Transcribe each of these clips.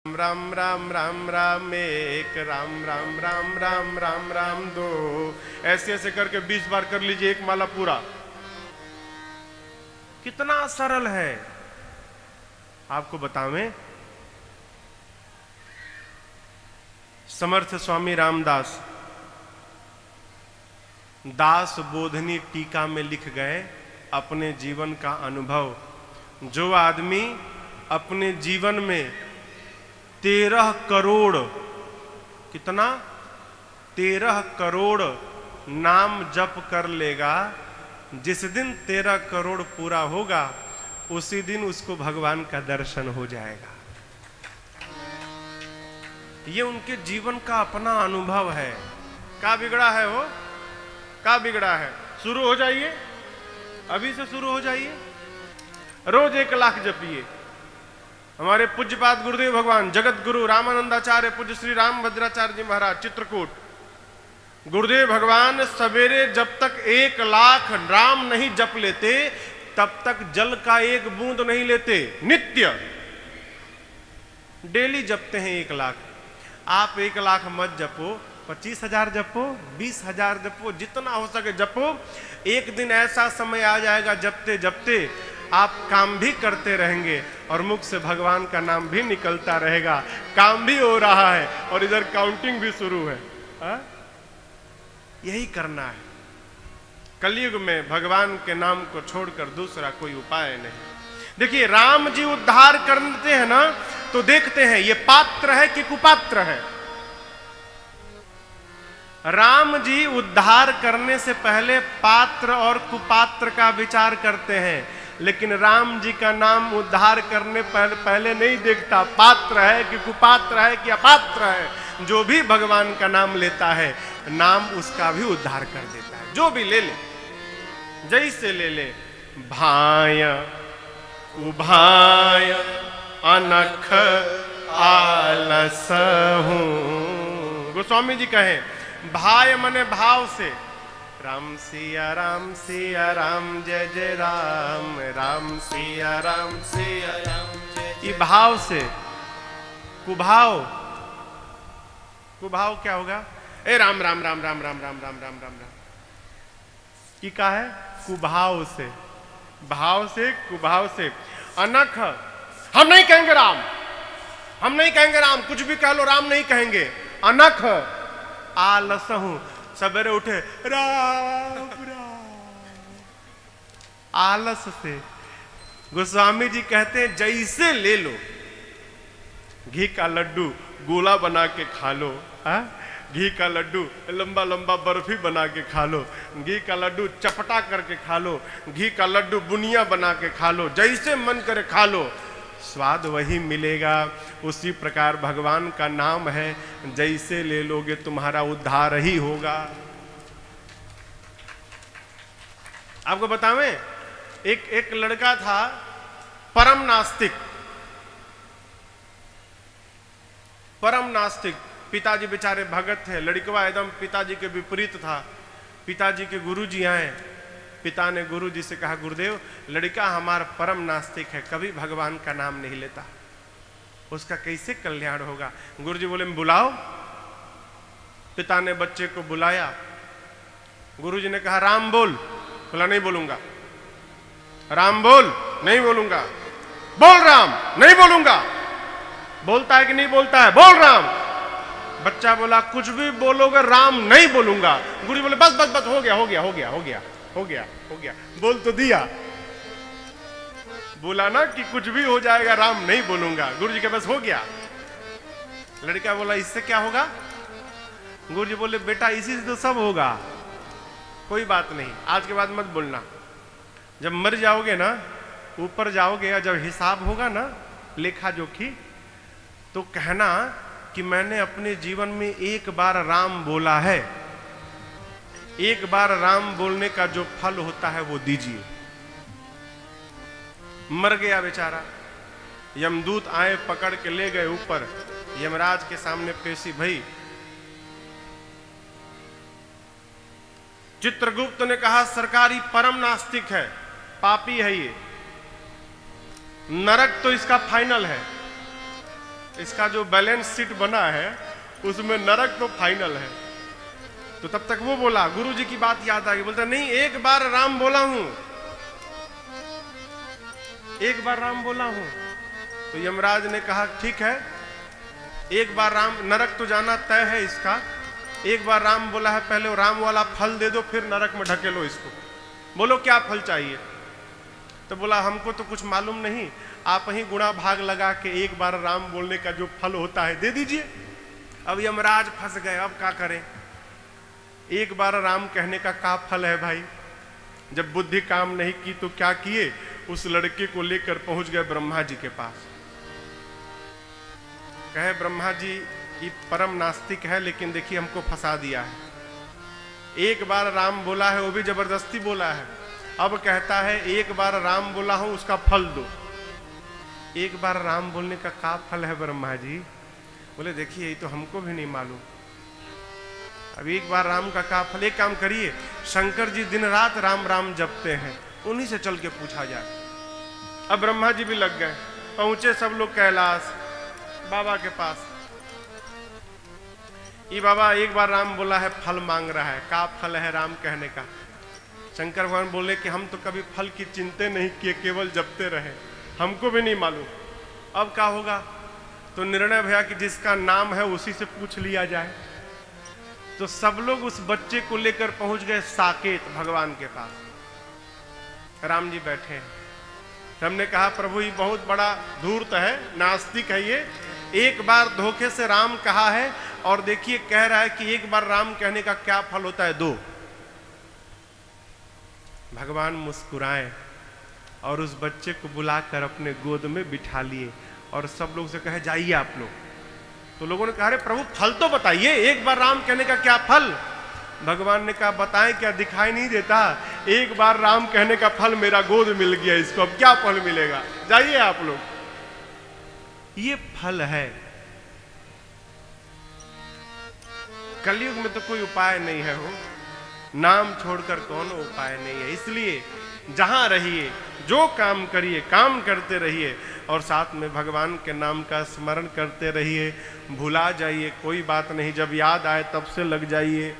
राम राम राम राम एक, राम राम राम राम राम राम दो, ऐसे ऐसे करके 20 बार कर लीजिए एक माला पूरा। कितना सरल है आपको बतावें। समर्थ स्वामी रामदास दास बोधनी टीका में लिख गए अपने जीवन का अनुभव। जो आदमी अपने जीवन में 13 करोड़, कितना 13 करोड़ नाम जप कर लेगा, जिस दिन 13 करोड़ पूरा होगा उसी दिन उसको भगवान का दर्शन हो जाएगा। ये उनके जीवन का अपना अनुभव है। क्या बिगड़ा है वो, क्या बिगड़ा है? शुरू हो जाइए, अभी से शुरू हो जाइए, रोज 1 लाख जपिए। हमारे पूज्यपाद गुरुदेव भगवान जगत गुरु रामानंदाचार्य पूज्य श्री राम भद्राचार्य जी महाराज चित्रकूट, गुरुदेव भगवान सवेरे जब तक 1 लाख राम नहीं जप लेते तब तक जल का एक बूंद नहीं लेते। नित्य डेली जपते हैं 1 लाख। आप 1 लाख मत जपो, 25,000 जपो, 20,000 जपो, जितना हो सके जपो। एक दिन ऐसा समय आ जाएगा जपते जपते आप काम भी करते रहेंगे और मुख से भगवान का नाम भी निकलता रहेगा। काम भी हो रहा है और इधर काउंटिंग भी शुरू है। यही करना है। कलयुग में भगवान के नाम को छोड़कर दूसरा कोई उपाय नहीं। देखिए राम जी उद्धार करते हैं ना, तो देखते हैं ये पात्र है कि कुपात्र है। राम जी उद्धार करने से पहले पात्र और कुपात्र का विचार करते हैं, लेकिन राम जी का नाम उद्धार करने पहले नहीं देखता पात्र है कि कुपात्र है कि अपात्र है। जो भी भगवान का नाम लेता है नाम उसका भी उद्धार कर देता है। जो भी ले ले, जैसे ले ले। भाय उभाय अनख आलस हूं। गोस्वामी जी कहे भाय मने भाव से, राम सिया राम जय जय राम, राम सिया राम जय। ये भाव से। कुभाव, कुभाव क्या होगा? ए राम राम राम राम राम राम राम राम राम राम। ये क्या है? कुभाव से, भाव से, कुभाव से। अनख, हम नहीं कहेंगे राम, हम नहीं कहेंगे राम, कुछ भी कह लो राम नहीं कहेंगे। अनख आलस हूं, सवेरे उठे राम राम, आलस से। गोस्वामी जी कहते हैं जैसे ले लो, घी का लड्डू गोला बना के खा लो, घी का लड्डू लंबा लंबा बर्फी बना के खा लो, घी का लड्डू चपटा करके खा लो, घी का लड्डू बुनिया बना के खा लो, जैसे मन करे खा लो, स्वाद वही मिलेगा। उसी प्रकार भगवान का नाम है, जैसे ले लोगे तुम्हारा उद्धार ही होगा। आपको बतावें, एक लड़का था परम नास्तिक, परम नास्तिक। पिताजी बेचारे भगत थे, लड़कवा एकदम पिताजी के विपरीत था। पिताजी के गुरुजी आए, पिता ने गुरुजी से कहा गुरुदेव लड़का हमारा परम नास्तिक है, कभी भगवान का नाम नहीं लेता, उसका कैसे कल्याण होगा? गुरुजी बोले बुलाओ। पिता ने बच्चे को बुलाया, गुरुजी ने कहा राम बोल। बोला नहीं बोलूंगा। राम बोल, नहीं बोलूंगा। बोल राम, नहीं बोलूंगा। बोलता है कि नहीं बोलता है? बोल राम। बच्चा बोला कुछ भी बोलोगे राम नहीं बोलूंगा। गुरुजी बोले बस बस बस, हो गया हो गया हो गया हो गया हो गया हो गया, बोल तो दिया। बोला ना कि कुछ भी हो जाएगा राम नहीं बोलूंगा। गुरुजी के बस हो गया। लड़का बोला इससे क्या होगा? गुरुजी बोले बेटा इसी से तो सब होगा, कोई बात नहीं, आज के बाद मत बोलना। जब मर जाओगे ना, ऊपर जाओगे और जब हिसाब होगा ना, लेखा जोखी, तो कहना कि मैंने अपने जीवन में 1 बार राम बोला है, 1 बार राम बोलने का जो फल होता है वो दीजिए। मर गया बेचारा। यमदूत आए, पकड़ के ले गए ऊपर, यमराज के सामने पेशी भई। चित्रगुप्त ने कहा सरकारी परम नास्तिक है, पापी है ये, नरक तो इसका फाइनल है। इसका जो बैलेंस शीट बना है उसमें नरक तो फाइनल है। तो तब तक वो बोला, गुरु जी की बात याद आ गई, बोलता नहीं एक बार राम बोला हूं, एक बार राम बोला हूं। तो यमराज ने कहा ठीक है, एक बार राम, नरक तो जाना तय है इसका, एक बार राम बोला है, पहले राम वाला फल दे दो, फिर नरक में ढकेलो इसको, बोलो क्या फल चाहिए। तो बोला हमको तो कुछ मालूम नहीं, आप ही गुणा भाग लगा के एक बार राम बोलने का जो फल होता है दे दीजिए। अब यमराज फंस गए, अब क्या करें, एक बार राम कहने का क्या फल है भाई। जब बुद्धि काम नहीं की तो क्या किए, उस लड़के को लेकर पहुंच गए ब्रह्मा जी के पास। कहे ब्रह्मा जी ये परम नास्तिक है, लेकिन देखिए हमको फंसा दिया है, एक बार राम बोला है वो भी जबरदस्ती बोला है, अब कहता है एक बार राम बोला हूं उसका फल दो। एक बार राम बोलने का क्या फल है ब्रह्मा जी। बोले देखिए ये तो हमको भी नहीं मालूम, अब एक बार राम का क्या फल। एक काम करिए, शंकर जी दिन रात राम राम जपते हैं, उन्हीं से चल के पूछा जाए। अब ब्रह्मा जी भी लग गए, पहुंचे सब लोग कैलाश बाबा के पास। ये बाबा एक बार राम बोला है, फल मांग रहा है, क्या फल है राम कहने का। शंकर भगवान बोले कि हम तो कभी फल की चिंता नहीं किए, केवल जपते रहे, हमको भी नहीं मालूम, अब क्या होगा। तो निर्णय भैया कि जिसका नाम है उसी से पूछ लिया जाए। तो सब लोग उस बच्चे को लेकर पहुंच गए साकेत भगवान के पास। राम जी बैठे हैं, हमने कहा प्रभु ये बहुत बड़ा धूर्त है, नास्तिक है ये, एक बार धोखे से राम कहा है और देखिए कह रहा है कि एक बार राम कहने का क्या फल होता है, दो। भगवान मुस्कुराए और उस बच्चे को बुलाकर अपने गोद में बिठा लिए और सब लोग से कहे जाइए आप लोग। तो लोगों ने कहा अरे प्रभु फल तो बताइए, एक बार राम कहने का क्या फल। भगवान ने कहा बताएं क्या, दिखाई नहीं देता, एक बार राम कहने का फल मेरा गोद मिल गया, इसको अब क्या फल मिलेगा, जाइए आप लोग। ये फल है। कलयुग में तो कोई उपाय नहीं है, हो नाम छोड़कर कौन उपाय नहीं है। इसलिए जहां रहिए, जो काम करिए, काम करते रहिए और साथ में भगवान के नाम का स्मरण करते रहिए। भुला जाइए कोई बात नहीं, जब याद आए तब से लग जाइए।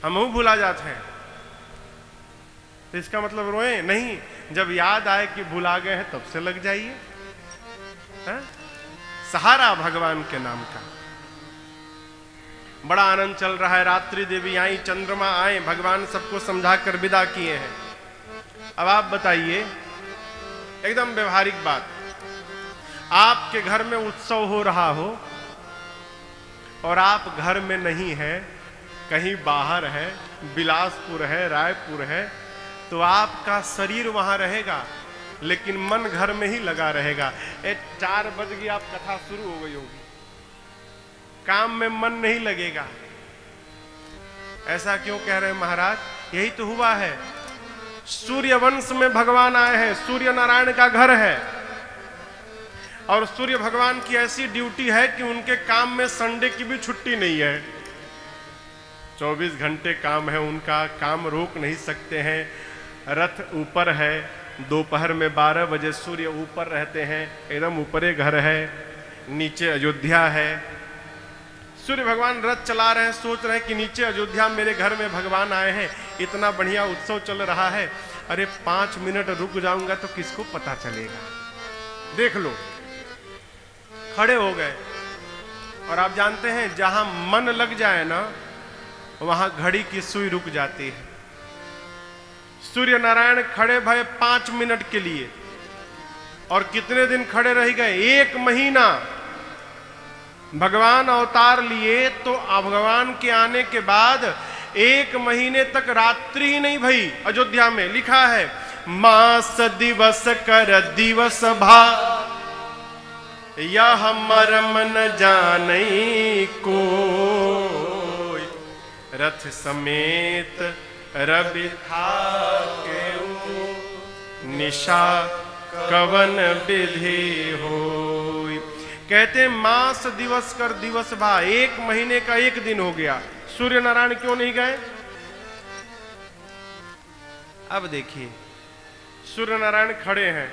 हम भुला जाते हैं तो इसका मतलब रोए नहीं, जब याद आए कि भुला गए हैं तब से लग जाइए। सहारा भगवान के नाम का। बड़ा आनंद चल रहा है, रात्रि देवी आई, चंद्रमा आए, भगवान सबको समझाकर विदा किए हैं। अब आप बताइए एकदम व्यवहारिक बात, आपके घर में उत्सव हो रहा हो और आप घर में नहीं है, कहीं बाहर है, बिलासपुर है, रायपुर है, तो आपका शरीर वहां रहेगा लेकिन मन घर में ही लगा रहेगा। 4 बज गई, आप कथा शुरू हो गई होगी, काम में मन नहीं लगेगा। ऐसा क्यों कह रहे हैं महाराज, यही तो हुआ है। सूर्य वंश में भगवान आए हैं, सूर्य नारायण का घर है और सूर्य भगवान की ऐसी ड्यूटी है कि उनके काम में संडे की भी छुट्टी नहीं है। 24 घंटे काम है उनका, काम रोक नहीं सकते हैं। रथ ऊपर है, दोपहर में 12 बजे सूर्य ऊपर रहते हैं, एकदम ऊपरे घर है, नीचे अयोध्या है। सूर्य भगवान रथ चला रहे हैं, सोच रहे हैं कि नीचे अयोध्या मेरे घर में भगवान आए हैं, इतना बढ़िया उत्सव चल रहा है, अरे 5 मिनट रुक जाऊंगा तो किसको पता चलेगा। देख लो, खड़े हो गए। और आप जानते हैं जहां मन लग जाए ना, वहां घड़ी की सुई रुक जाती है। सूर्य नारायण खड़े भये 5 मिनट के लिए, और कितने दिन खड़े रह गए, 1 महीना। भगवान अवतार लिए तो भगवान के आने के बाद 1 महीने तक रात्रि ही नहीं भई। अयोध्या में लिखा है मास दिवस कर दिवस भा, यह मर्म न जानई कोई, रथ समेत रवि थाके निशा कवन विधि होई। कहते मास दिवस कर दिवस भा, 1 महीने का 1 दिन हो गया। सूर्य नारायण क्यों नहीं गए। अब देखिए सूर्य नारायण खड़े हैं,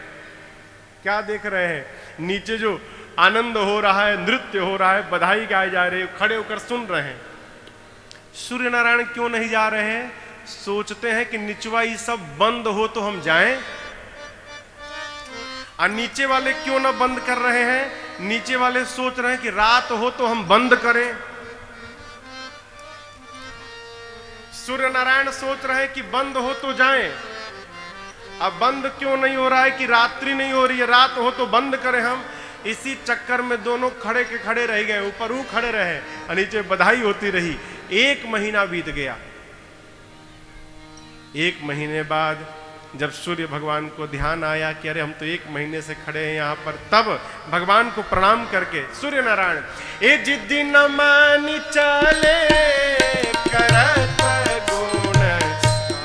क्या देख रहे हैं, नीचे जो आनंद हो रहा है, नृत्य हो रहा है, बधाई गाई जा रही है, खड़े होकर सुन रहे हैं। सूर्य नारायण क्यों नहीं जा रहे हैं? सोचते हैं कि निचवा ये सब बंद हो तो हम जाएं, और नीचे वाले क्यों ना बंद कर रहे हैं? नीचे वाले सोच रहे हैं कि रात हो तो हम बंद करें। सूर्य नारायण सोच रहे हैं कि बंद हो तो जाएं। अब बंद क्यों नहीं हो रहा है? कि रात्रि नहीं हो रही है, रात हो तो बंद करें हम। इसी चक्कर में दोनों खड़े के खड़े रह गए, ऊपर वो खड़े रहे और नीचे बधाई होती रही। 1 महीना बीत गया। 1 महीने बाद जब सूर्य भगवान को ध्यान आया कि अरे हम तो 1 महीने से खड़े हैं यहाँ पर, तब भगवान को प्रणाम करके सूर्य नारायण ए जिद्दी न मानी चले करत गुण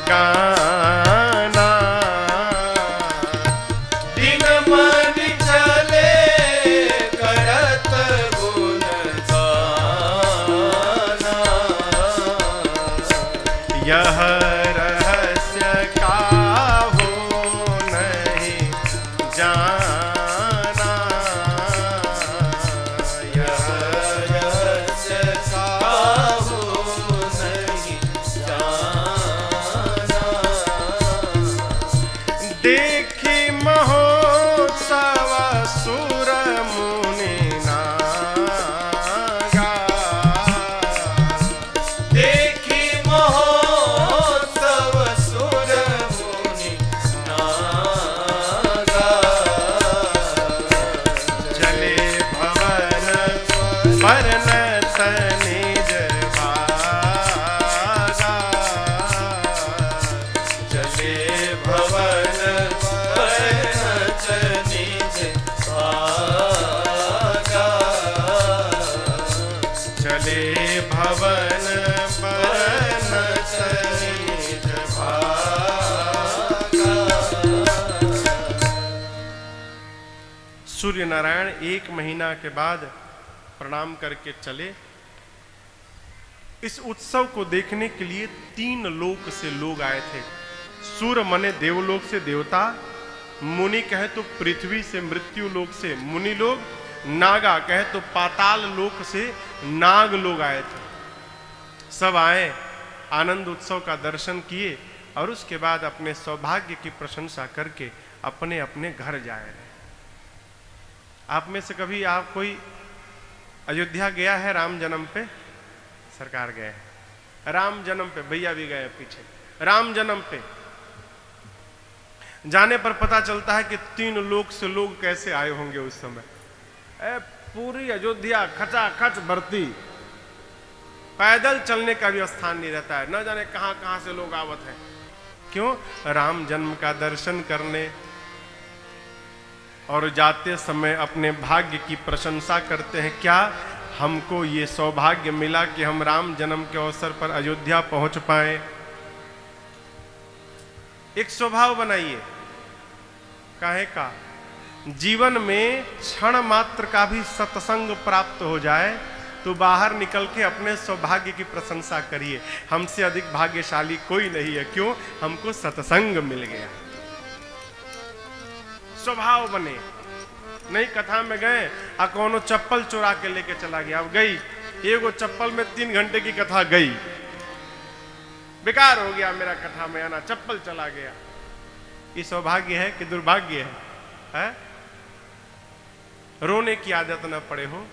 गाना, दिन मानी चले करत गुण गाना, यह सूर्य नारायण 1 महीना के बाद प्रणाम करके चले। इस उत्सव को देखने के लिए 3 लोक से लोग आए थे। सूर्य मने देवलोक से देवता, मुनि कहे तो पृथ्वी से मृत्यु लोक से मुनि लोग, नागा कहे तो पाताल लोक से नाग लोग आए थे। सब आए, आनंद उत्सव का दर्शन किए और उसके बाद अपने सौभाग्य की प्रशंसा करके अपने अपने घर जा रहे। आप में से कभी आप कोई अयोध्या गया है राम जन्म पे? सरकार गए हैं राम जन्म पे, भैया भी गए पीछे। राम जन्म पे जाने पर पता चलता है कि 3 लोक से लोग कैसे आए होंगे उस समय। पूरी अयोध्या खचाखच भरती, पैदल चलने का भी स्थान नहीं रहता है, न जाने कहां कहां से लोग आवत हैं। क्यों? राम जन्म का दर्शन करने, और जाते समय अपने भाग्य की प्रशंसा करते हैं। क्या हमको ये सौभाग्य मिला कि हम राम जन्म के अवसर पर अयोध्या पहुंच पाए। एक स्वभाव बनाइए, काहे का जीवन में क्षण मात्र का भी सत्संग प्राप्त हो जाए तो बाहर निकल के अपने सौभाग्य की प्रशंसा करिए। हमसे अधिक भाग्यशाली कोई नहीं है। क्यों? हमको सत्संग मिल गया। स्वभाव बने। नहीं कथा में गए आ कोनो चप्पल चुरा के लेके चला गया, अब गई एगो चप्पल में 3 घंटे की कथा गई, बेकार हो गया मेरा कथा में आना, चप्पल चला गया। ये सौभाग्य है कि दुर्भाग्य है? रोने की आदत न पड़े हो।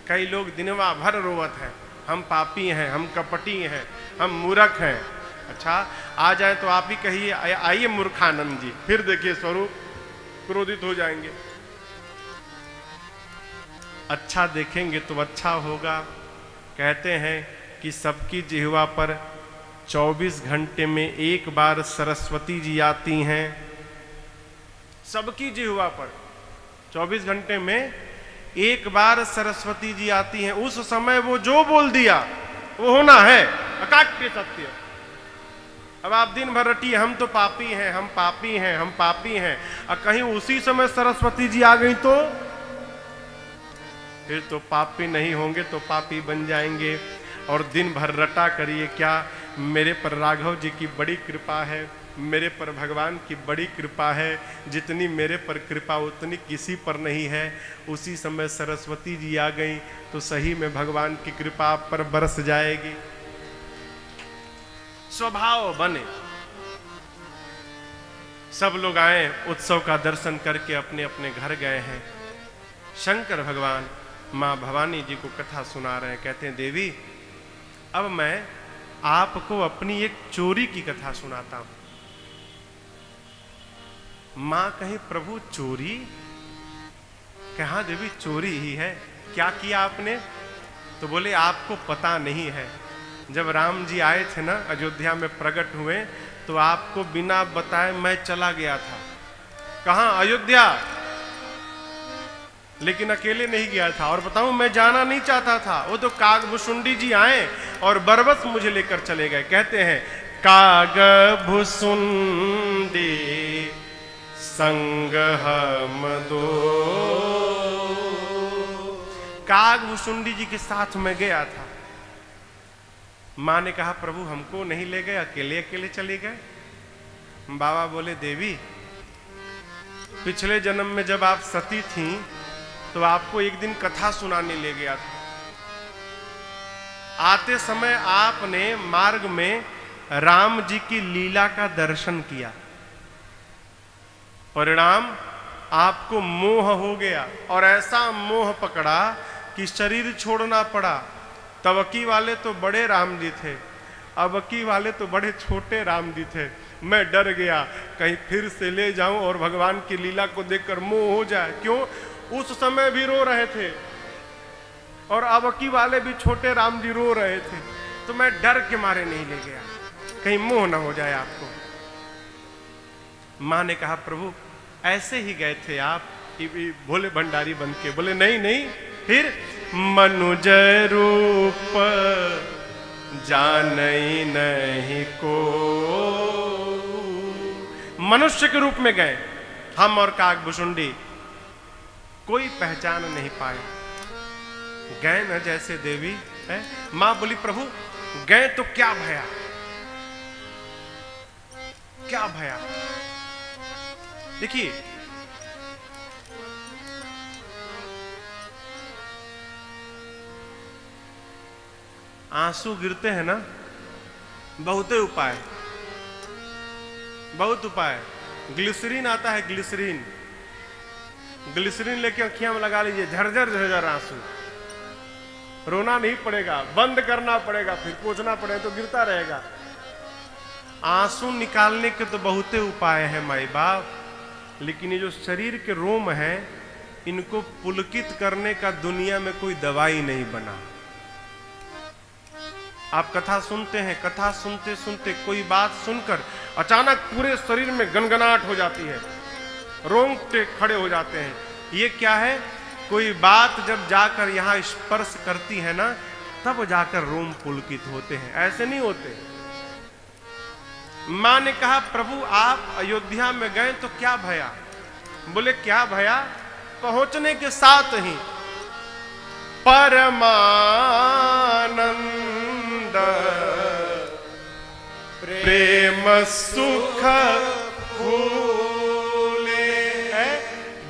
कई लोग दिनवा भर रोवत है, हम पापी हैं, हम कपटी हैं, हम मूर्ख हैं। अच्छा आ जाए तो आप ही कहिए आइए मूर्खानंद जी, फिर देखिए स्वरूप क्रोधित हो जाएंगे। अच्छा देखेंगे तो अच्छा होगा। कहते हैं कि सबकी जिह्वा पर 24 घंटे में एक बार सरस्वती जी आती हैं। सबकी जिह्वा पर 24 घंटे में एक बार सरस्वती जी आती हैं। उस समय वो जो बोल दिया वो होना है, अकाट्य सत्य। अब आप दिन भर रटिए हम तो पापी हैं, हम पापी हैं, हम पापी हैं, और कहीं उसी समय सरस्वती जी आ गई तो फिर तो पापी नहीं होंगे तो पापी बन जाएंगे। और दिन भर रटा करिए क्या, मेरे पर राघव जी की बड़ी कृपा है, मेरे पर भगवान की बड़ी कृपा है, जितनी मेरे पर कृपा उतनी किसी पर नहीं है। उसी समय सरस्वती जी आ गई तो सही में भगवान की कृपा आप पर बरस जाएगी। स्वभाव बने। सब लोग आए, उत्सव का दर्शन करके अपने अपने घर गए हैं। शंकर भगवान मां भवानी जी को कथा सुना रहे हैं। कहते हैं देवी, अब मैं आपको अपनी एक चोरी की कथा सुनाता हूं। मां कहीं प्रभु चोरी? कहा देवी चोरी ही है। क्या किया आपने? तो बोले आपको पता नहीं है, जब राम जी आए थे ना, अयोध्या में प्रकट हुए, तो आपको बिना बताए मैं चला गया था। कहां? अयोध्या। लेकिन अकेले नहीं गया था, और बताऊं मैं जाना नहीं चाहता था। वो तो कागभुसुंडी जी आए और बरबस मुझे लेकर चले गए। कहते हैं कागभुसुंडी संग हम दो। कागभुसुंडी जी के साथ मैं गया था। मां ने कहा प्रभु हमको नहीं ले गए, अकेले अकेले चले गए। बाबा बोले देवी, पिछले जन्म में जब आप सती थीं तो आपको एक दिन कथा सुनाने ले गया था। आते समय आपने मार्ग में राम जी की लीला का दर्शन किया। परिणाम आपको मोह हो गया, और ऐसा मोह पकड़ा कि शरीर छोड़ना पड़ा। तबकी वाले तो बड़े राम जी थे, अबकी वाले तो बड़े छोटे राम जी थे। मैं डर गया कहीं फिर से ले जाऊं और भगवान की लीला को देखकर मोह हो जाए। क्यों? उस समय भी रो रहे थे और अबकी वाले भी छोटे राम जी रो रहे थे, तो मैं डर के मारे नहीं ले गया, कहीं मोह ना हो जाए आपको। मां ने कहा प्रभु ऐसे ही गए थे आप भोले भंडारी बन के? बोले नहीं नहीं। फिर मनुज रूप जानई नहीं को। मनुष्य के रूप में गए हम और कागभुसुंडी, कोई पहचान नहीं पाए। गए न जैसे देवी है। मां बोली प्रभु गए तो क्या भया? क्या भया? देखिए आंसू गिरते हैं ना, बहुत उपाय, बहुत उपाय। ग्लिसरीन आता है, ग्लिसरीन, ग्लिसरीन लेके अखियां में लगा लीजिए, झरझर झरझर आंसू। रोना नहीं पड़ेगा, बंद करना पड़ेगा, फिर पोंछना पड़ेगा तो गिरता रहेगा। आंसू निकालने के तो बहुत उपाय हैं माई बाप, लेकिन ये जो शरीर के रोम हैं, इनको पुलकित करने का दुनिया में कोई दवाई नहीं बना। आप कथा सुनते हैं, कथा सुनते सुनते कोई बात सुनकर अचानक पूरे शरीर में गनगनाहट हो जाती है, रोंगटे खड़े हो जाते हैं। ये क्या है? कोई बात जब जाकर यहां स्पर्श करती है ना, तब जाकर रोम पुलकित होते हैं, ऐसे नहीं होते। मां ने कहा प्रभु आप अयोध्या में गए तो क्या भया? बोले क्या भया? पहुंचने के साथ ही परमानंद प्रेम सुख फूले।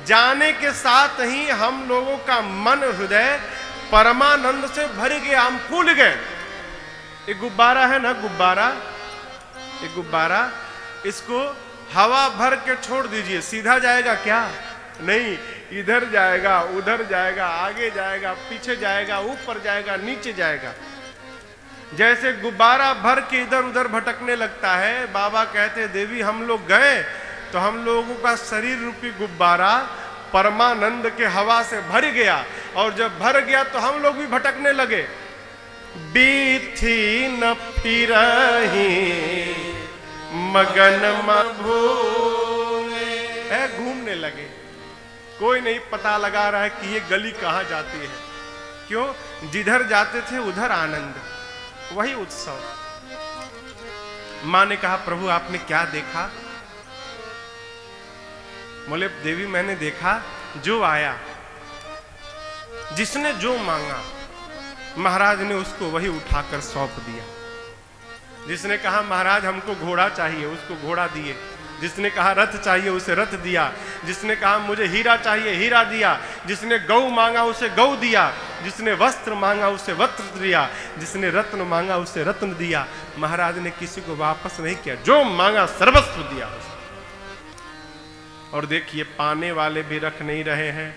जाने के साथ ही हम लोगों का मन हृदय परमानंद से भर गया, हम फूल गए। एक गुब्बारा है ना, गुब्बारा, एक गुब्बारा, इसको हवा भर के छोड़ दीजिए, सीधा जाएगा क्या? नहीं, इधर जाएगा, उधर जाएगा, आगे जाएगा, पीछे जाएगा, ऊपर जाएगा, नीचे जाएगा। जैसे गुब्बारा भर के इधर उधर भटकने लगता है। बाबा कहते देवी हम लोग गए तो हम लोगों का शरीर रूपी गुब्बारा परमानंद के हवा से भर गया, और जब भर गया तो हम लोग भी भटकने लगे। बीथी न फिरही मगन भूले, घूमने लगे। कोई नहीं पता लगा रहा है कि ये गली कहां जाती है। क्यों? जिधर जाते थे उधर आनंद, वही उत्सव। मां ने कहा प्रभु आपने क्या देखा? बोले देवी मैंने देखा जो आया, जिसने जो मांगा, महाराज ने उसको वही उठाकर सौंप दिया। जिसने कहा महाराज हमको घोड़ा चाहिए, उसको घोड़ा दिए। जिसने कहा रथ चाहिए, उसे रथ दिया। जिसने कहा मुझे हीरा चाहिए, हीरा दिया। जिसने गौ मांगा, उसे गौ दिया। जिसने वस्त्र मांगा, उसे वस्त्र दिया। जिसने रत्न मांगा, उसे रत्न दिया। महाराज ने किसी को वापस नहीं किया, जो मांगा सर्वस्व दिया। और देखिए, पाने वाले भी रख नहीं रहे हैं,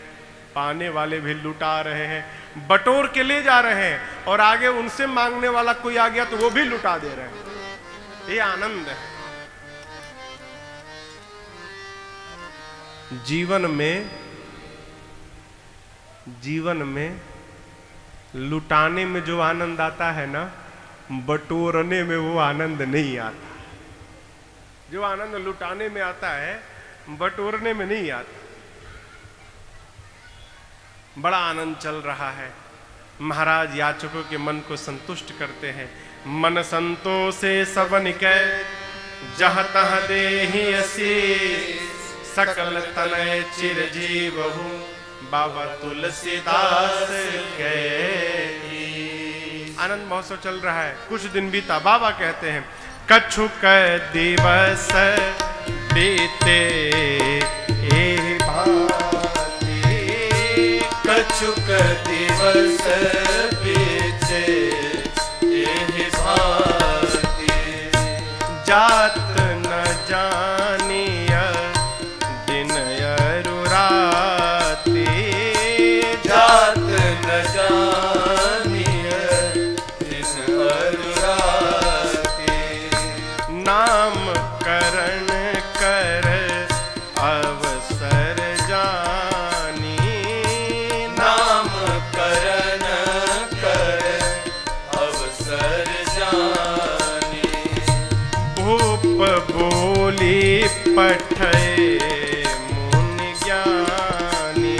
पाने वाले भी लुटा रहे हैं, बटोर के ले जा रहे हैं, और आगे उनसे मांगने वाला कोई आ गया तो वो भी लुटा दे रहे हैं। ये आनंद है। जीवन में लुटाने में जो आनंद आता है ना, बटोरने में वो आनंद नहीं आता। जो आनंद लुटाने में आता है, बटोरने में नहीं आता। बड़ा आनंद चल रहा है। महाराज याचकों के मन को संतुष्ट करते हैं। मन संतोषे सबन कै, जह तह देहि असीस, सकल तनय चिरजीवहु, बाबा तुलसीदास के। आनंद महोत्सव चल रहा है। कुछ दिन बीता, बाबा कहते हैं कछुक दिवस बीते ए भांति, कछुक दिवस बीते ए भांति, जात न जानिय दिन अरुराति, जात न जानिय दिन अरुराति, नाम करण कर अवसर जानी, नाम करण कर अवसर जानी, भूप बोली पठय मुनि ज्ञानी,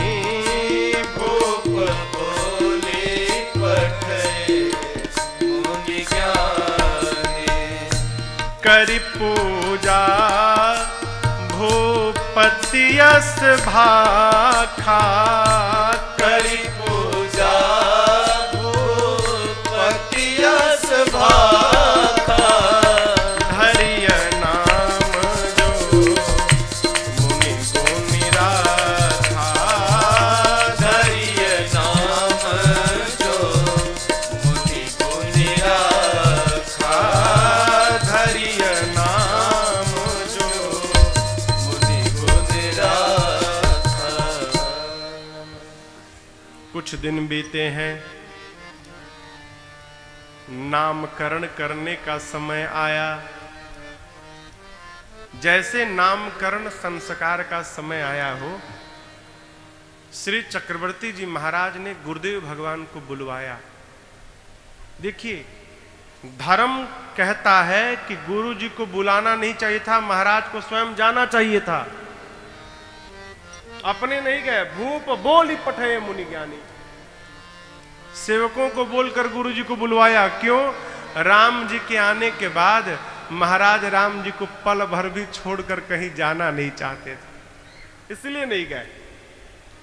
भूप बोली पठय मुनि ज्ञानी, करि पूजा भूपति यस भाखा, करि पूजा भूपति यस भाखा, धरिय नाम जो मुनि गुनि राखा, धरिय नाम जो मुनि गुनि राखा, धरिय नाम जो मुनि गुनि राखा। कुछ दिन बीते हैं, नामकरण करने का समय आया। जैसे नामकरण संस्कार का समय आया हो, श्री चक्रवर्ती जी महाराज ने गुरुदेव भगवान को बुलवाया। देखिए, धर्म कहता है कि गुरु जी को बुलाना नहीं चाहिए था, महाराज को स्वयं जाना चाहिए था। अपने नहीं गए, भूप बोली पठे मुनि ज्ञानी। सेवकों को बोलकर गुरु जी को बुलवाया। क्यों? राम जी के आने के बाद महाराज राम जी को पल भर भी छोड़कर कहीं जाना नहीं चाहते थे, इसलिए नहीं गए।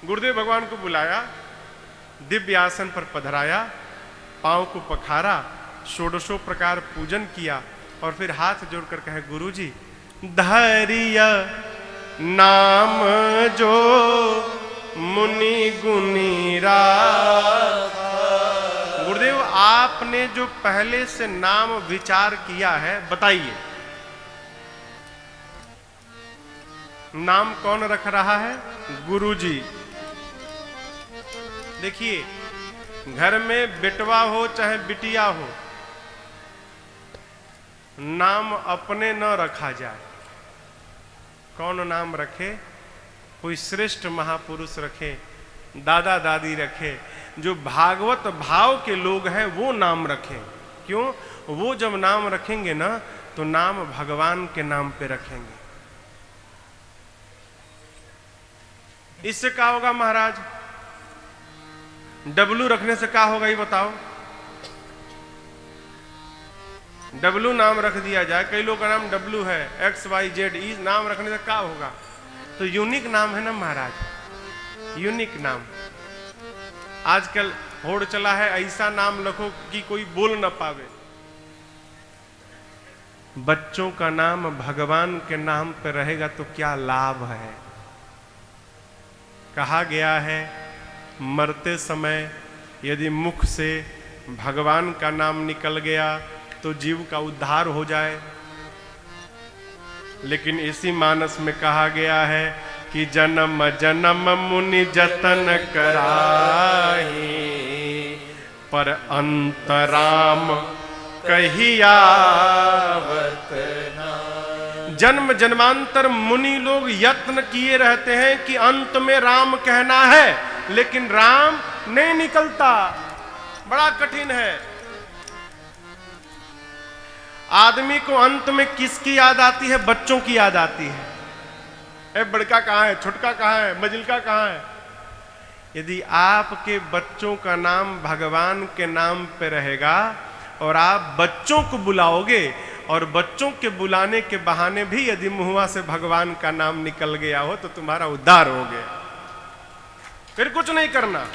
गुरुदेव भगवान को बुलाया, दिव्य आसन पर पधराया, पांव को पखारा, षोडशों प्रकार पूजन किया, और फिर हाथ जोड़कर कहे गुरु जी धैर्य नाम जो मुनि गुनि राखा। गुरुदेव, आपने जो पहले से नाम विचार किया है, बताइए नाम कौन रख रहा है? गुरु जी। देखिए, घर में बेटवा हो चाहे बिटिया हो, नाम अपने न रखा जाए। कौन नाम रखे? कोई श्रेष्ठ महापुरुष रखे, दादा दादी रखे, जो भागवत भाव के लोग हैं वो नाम रखें। क्यों? वो जब नाम रखेंगे ना, तो नाम भगवान के नाम पे रखेंगे। इससे क्या होगा महाराज? डब्लू रखने से क्या होगा ये बताओ? डब्लू नाम रख दिया जाए, कई लोग का नाम डब्लू है, XYZ, ई नाम रखने से क्या होगा? तो यूनिक नाम है ना महाराज, यूनिक नाम। आजकल होड़ चला है, ऐसा नाम रखो कि कोई बोल न पावे। बच्चों का नाम भगवान के नाम पर रहेगा तो क्या लाभ है। कहा गया है मरते समय यदि मुख से भगवान का नाम निकल गया तो जीव का उद्धार हो जाए। लेकिन इसी मानस में कहा गया है कि जन्म जन्म मुनि जतन कराही, पर अंतराम कहियावत ना। जन्म जन्मांतर मुनि लोग यत्न किए रहते हैं कि अंत में राम कहना है, लेकिन राम नहीं निकलता, बड़ा कठिन है। आदमी को अंत में किसकी याद आती है? बच्चों की याद आती है। ए बड़का कहाँ है, छोटका कहाँ है, मजिलका कहाँ है? यदि आपके बच्चों का नाम भगवान के नाम पे रहेगा और आप बच्चों को बुलाओगे और बच्चों के बुलाने के बहाने भी यदि मुंहवा से भगवान का नाम निकल गया हो तो तुम्हारा उद्धार हो गया, फिर कुछ नहीं करना।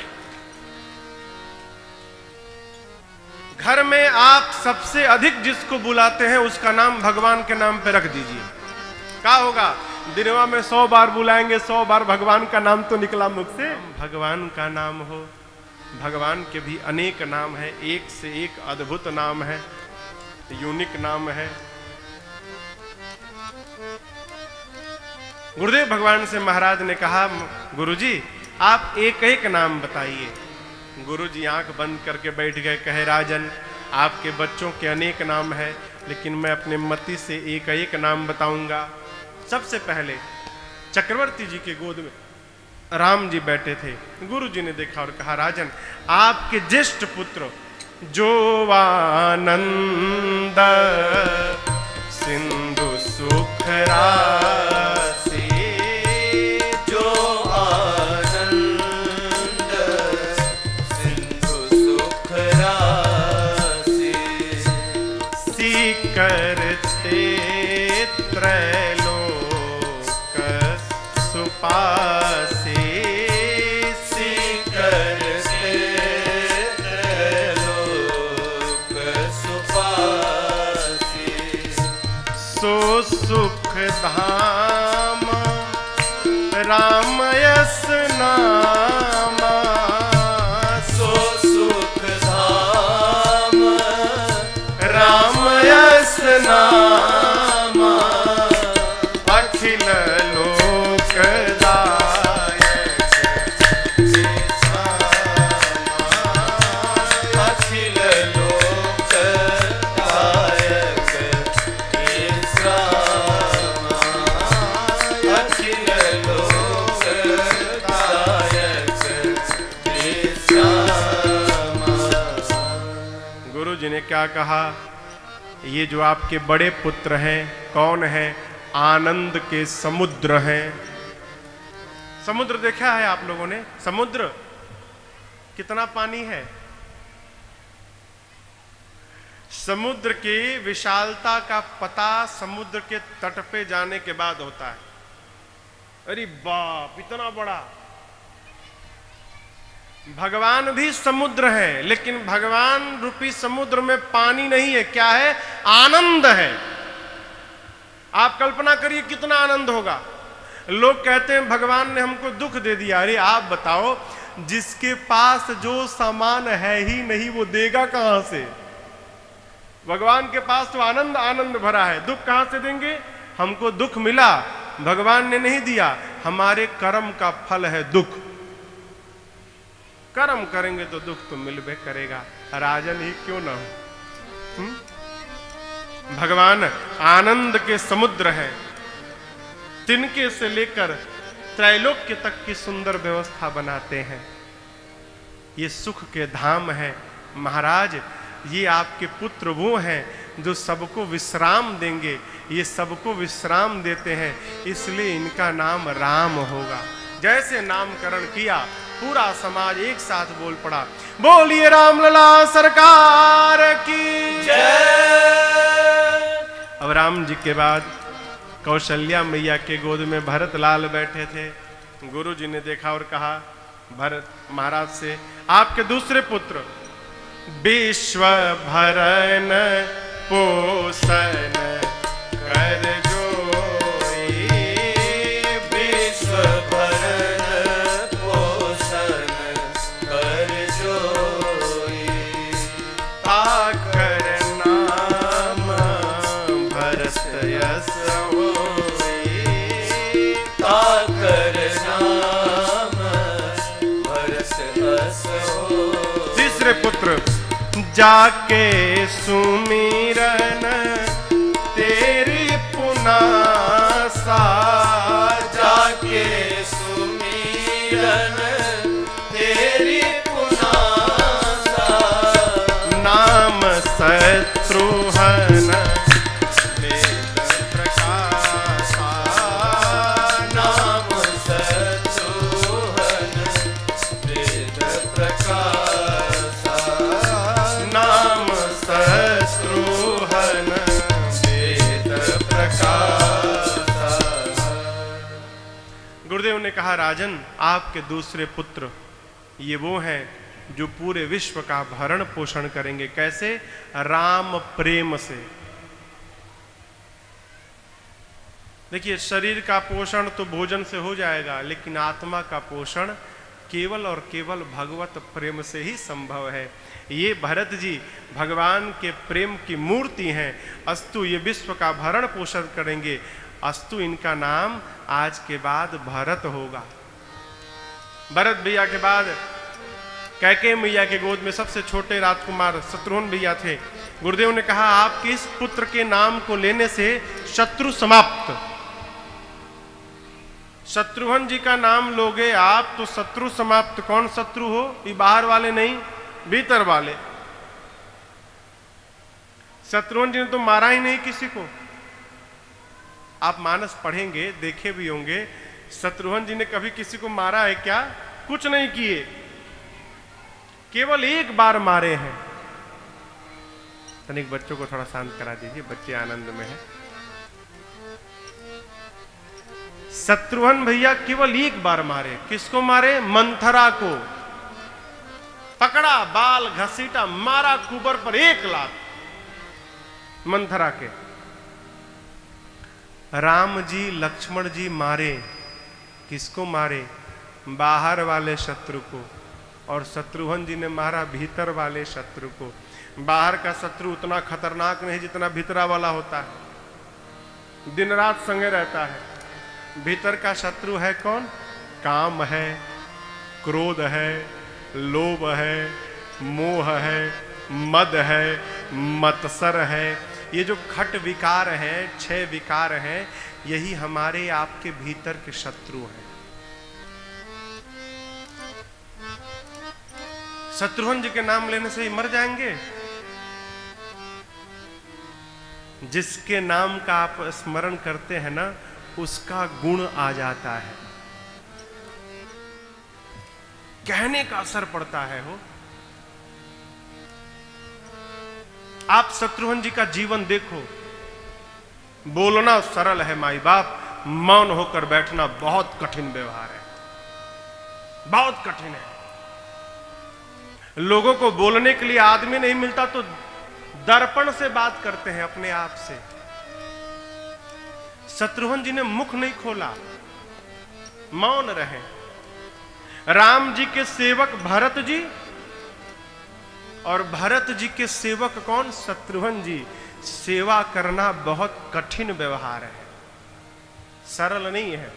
घर में आप सबसे अधिक जिसको बुलाते हैं उसका नाम भगवान के नाम पे रख दीजिए। क्या होगा? दिनवा में 100 बार बुलाएंगे, 100 बार भगवान का नाम तो निकला मुख से। भगवान का नाम हो, भगवान के भी अनेक नाम है, एक से एक अद्भुत नाम है, यूनिक नाम है। गुरुदेव भगवान से महाराज ने कहा, गुरुजी आप एक एक नाम बताइए। गुरुजी आंख बंद करके बैठ गए, कहे राजन आपके बच्चों के अनेक नाम है, लेकिन मैं अपने मति से एक एक नाम बताऊंगा। सबसे पहले चक्रवर्ती जी के गोद में राम जी बैठे थे। गुरु जी ने देखा और कहा, राजन आपके ज्येष्ठ पुत्र जो आनंद सिंधु सुख राशि, जो आनंद सिंधु सुख राशि, सी करते त्रैलोक सुपासे, सी करते त्रैलोक सुपासे, सो सुख धाम रामयस नामा, सो सुख धाम रामयस नामा, अखिल लोक दायक अखिल लोक दायक अखिल लोक दायक। गुरु जी ने क्या कहा? ये जो आपके बड़े पुत्र हैं कौन है? आनंद के समुद्र हैं। समुद्र देखा है आप लोगों ने? समुद्र कितना पानी है? समुद्र की विशालता का पता समुद्र के तट पे जाने के बाद होता है। अरे बाप, इतना बड़ा! भगवान भी समुद्र है, लेकिन भगवान रूपी समुद्र में पानी नहीं है। क्या है? आनंद है। आप कल्पना करिए कितना आनंद होगा। लोग कहते हैं भगवान ने हमको दुख दे दिया। अरे आप बताओ, जिसके पास जो सामान है ही नहीं वो देगा कहां से? भगवान के पास तो आनंद आनंद भरा है, दुख कहां से देंगे? हमको दुख मिला, भगवान ने नहीं दिया, हमारे कर्म का फल है दुख। कर्म करेंगे तो दुख तो मिलबे करेगा, राजन ही क्यों ना हो। भगवान आनंद के समुद्र है। तिनके से लेकर त्रैलोक्य तक की सुंदर व्यवस्था बनाते हैं। ये सुख के धाम है। महाराज, ये आपके पुत्र वो हैं जो सबको विश्राम देंगे, ये सबको विश्राम देते हैं, इसलिए इनका नाम राम होगा। जैसे नामकरण किया, पूरा समाज एक साथ बोल पड़ा, बोलिए रामलला सरकार की जय। अब राम जी के बाद कौशल्या मैया के गोद में भरत लाल बैठे थे। गुरु जी ने देखा और कहा भरत महाराज से, आपके दूसरे पुत्र विश्व भरन पोषण कर जोई, विश्व भरण पोषण कर जोई, ताकर नाम भरत यस होई, ताकर नाम भरत यस होई। तीसरे पुत्र जाके सुमिरन तेरी पुनासा, जाके सुमिरन तेरी पुनासा, नाम शत्रुहन वेद प्रकाशा, नाम शत्रुहन वेद प्रकाशा, नाम शत्रुहन वेद प्रकाशा। गुरुदेव ने कहा, राजन आपके दूसरे पुत्र ये वो हैं जो पूरे विश्व का भरण पोषण करेंगे। कैसे? राम प्रेम से। देखिए, शरीर का पोषण तो भोजन से हो जाएगा, लेकिन आत्मा का पोषण केवल और केवल भगवत प्रेम से ही संभव है। ये भरत जी भगवान के प्रेम की मूर्ति हैं। अस्तु ये विश्व का भरण पोषण करेंगे। अस्तु इनका नाम आज के बाद भरत होगा। भरत भैया के बाद कैकेयी मैया के गोद में सबसे छोटे राजकुमार शत्रुघ्न भैया थे। गुरुदेव ने कहा, आपके इस पुत्र के नाम को लेने से शत्रु समाप्त। शत्रुघ्न जी का नाम लोगे आप तो शत्रु समाप्त। कौन शत्रु हो? ये बाहर वाले नहीं, भीतर वाले। शत्रुघ्न जी ने तो मारा ही नहीं किसी को। आप मानस पढ़ेंगे, देखे भी होंगे, शत्रुघ्न जी ने कभी किसी को मारा है क्या? कुछ नहीं किए, केवल एक बार मारे हैं। तनिक बच्चों को थोड़ा शांत करा दीजिए, बच्चे आनंद में हैं। शत्रुघ्न भैया केवल एक बार मारे। किसको मारे? मंथरा को। पकड़ा, बाल घसीटा, मारा कुबर पर 1 लात मंथरा के। राम जी लक्ष्मण जी मारे। किसको मारे? बाहर वाले शत्रु को। और शत्रुघ्न जी ने मारा भीतर वाले शत्रु को। बाहर का शत्रु उतना खतरनाक नहीं जितना भीतरा वाला होता है, दिन रात संगे रहता है। भीतर का शत्रु है कौन? काम है, क्रोध है, लोभ है, मोह है, मद है, मत्सर है। ये जो खट विकार हैं, 6 विकार हैं, यही हमारे आपके भीतर के शत्रु हैं। शत्रुघ्न जी के नाम लेने से ही मर जाएंगे? जिसके नाम का आप स्मरण करते हैं ना, उसका गुण आ जाता है, कहने का असर पड़ता है। हो आप शत्रुघ्न जी का जीवन देखो। बोलना सरल है माई बाप, मौन होकर बैठना बहुत कठिन व्यवहार है, बहुत कठिन है। लोगों को बोलने के लिए आदमी नहीं मिलता तो दर्पण से बात करते हैं अपने आप से। शत्रुघ्न जी ने मुख नहीं खोला, मौन रहे। राम जी के सेवक भरत जी और भरत जी के सेवक कौन? शत्रुघ्न जी। सेवा करना बहुत कठिन व्यवहार है, सरल नहीं है।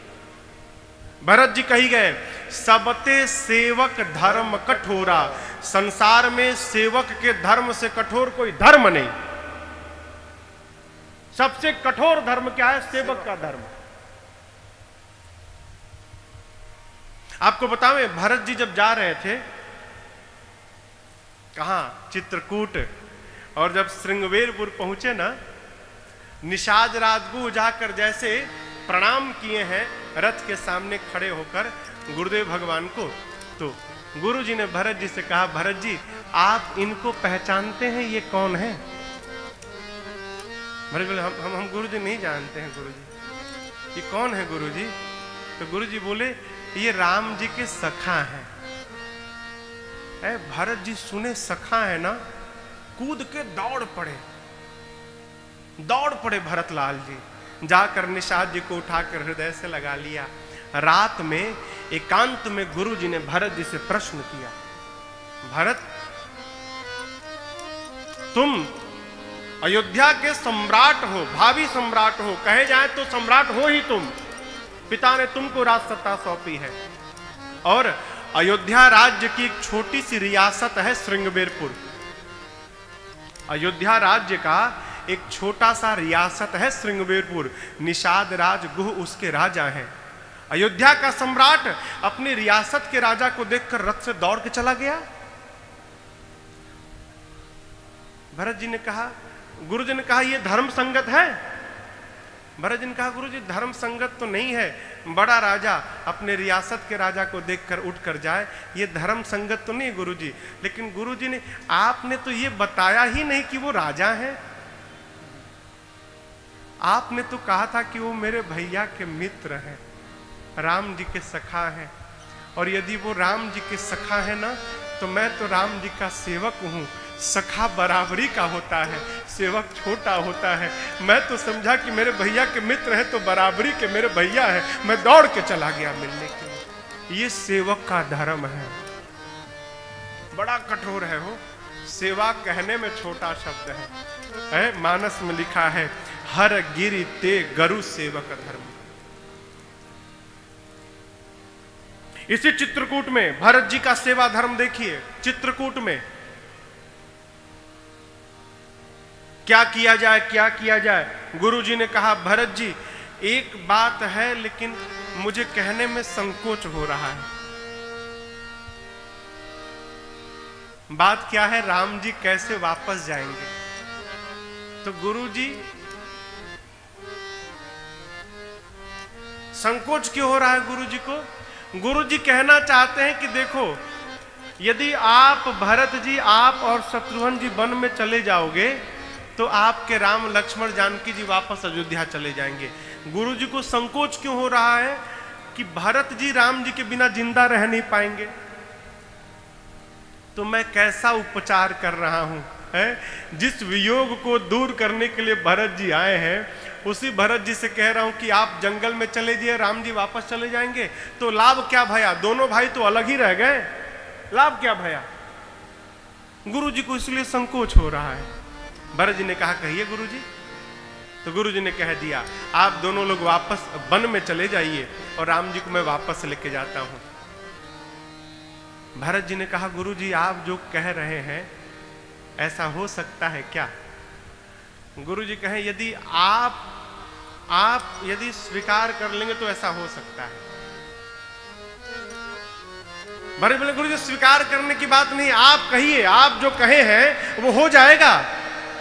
भरत जी कही गए, सबते सेवक धर्म कठोरा। संसार में सेवक के धर्म से कठोर कोई धर्म नहीं। सबसे कठोर धर्म क्या है? सेवक का धर्म। आपको बतावें, भरत जी जब जा रहे थे कहां? चित्रकूट। और जब श्रृंगवेरपुर पहुंचे ना, निषाद राजगुरु जाकर जैसे प्रणाम किए हैं रथ के सामने खड़े होकर गुरुदेव भगवान को, तो गुरु जी ने भरत जी से कहा, भरत जी आप इनको पहचानते हैं? ये कौन है? भरत बोले, हम गुरु जी नहीं जानते हैं गुरु जी। ये कौन है गुरु जी? तो गुरु जी बोले, ये राम जी के सखा हैं। भरत जी सुने सखा है ना, कूद के दौड़ पड़े। दौड़ पड़े भरतलाल जी, जाकर निषाद जी को उठाकर हृदय से लगा लिया। रात में एकांत में गुरु जी ने भरत जी से प्रश्न किया, भरत तुम अयोध्या के सम्राट हो, भावी सम्राट हो, कहे जाए तो सम्राट हो ही तुम। पिता ने तुमको राज सत्ता सौंपी है और अयोध्या राज्य की एक छोटी सी रियासत है श्रृंगबेरपुर। अयोध्या राज्य का एक छोटा सा रियासत है श्रृंगबेरपुर। निषाद राज गुह उसके राजा हैं। अयोध्या का सम्राट अपनी रियासत के राजा को देखकर रथ से दौड़ के चला गया। भरत जी ने कहा, गुरु जी ने कहा यह धर्म संगत है? भरत जी ने कहा गुरु जी धर्म संगत तो नहीं है, बड़ा राजा अपने रियासत के राजा को देखकर उठ कर जाए, ये धर्म संगत तो नहीं गुरु जी। लेकिन गुरु जी ने आपने तो ये बताया ही नहीं कि वो राजा हैं। आपने तो कहा था कि वो मेरे भैया के मित्र हैं, राम जी के सखा हैं, और यदि वो राम जी के सखा है ना तो मैं तो राम जी का सेवक हूं। सखा बराबरी का होता है, सेवक छोटा होता है। मैं तो समझा कि मेरे भैया के मित्र हैं तो बराबरी के मेरे भैया हैं। मैं दौड़ के चला गया मिलने के लिए। ये सेवक का धर्म है। बड़ा कठोर है हो, सेवा कहने में छोटा शब्द है। मानस में लिखा है हर गिरि ते गरु सेवक धर्म। इसी चित्रकूट में भरत जी का सेवा धर्म देखिए। चित्रकूट में क्या किया जाए, क्या किया जाए? गुरु जी ने कहा भरत जी एक बात है लेकिन मुझे कहने में संकोच हो रहा है। बात क्या है? राम जी कैसे वापस जाएंगे? तो गुरु जी संकोच क्यों हो रहा है गुरु जी को? गुरु जी कहना चाहते हैं कि देखो यदि आप भरत जी आप और शत्रुघ्न जी वन में चले जाओगे तो आपके राम लक्ष्मण जानकी जी वापस अयोध्या चले जाएंगे। गुरु जी को संकोच क्यों हो रहा है कि भरत जी राम जी के बिना जिंदा रह नहीं पाएंगे। तो मैं कैसा उपचार कर रहा हूं है? जिस वियोग को दूर करने के लिए भरत जी आए हैं उसी भरत जी से कह रहा हूं कि आप जंगल में चले जाइए, राम जी वापस चले जाएंगे। तो लाभ क्या भया? दोनों भाई तो अलग ही रह गए, लाभ क्या भया? गुरु जी को इसलिए संकोच हो रहा है। भरत जी ने कहा कहिए गुरु जी। तो गुरु जी ने कह दिया आप दोनों लोग वापस वन में चले जाइए और राम जी को मैं वापस लेके जाता हूं। भरत जी ने कहा गुरु जी आप जो कह रहे हैं ऐसा हो सकता है क्या? गुरु जी कहें यदि आप यदि स्वीकार कर लेंगे तो ऐसा हो सकता है। भरत बोले गुरु जी स्वीकार करने की बात नहीं, आप कहिए, आप जो कहे हैं वो हो जाएगा।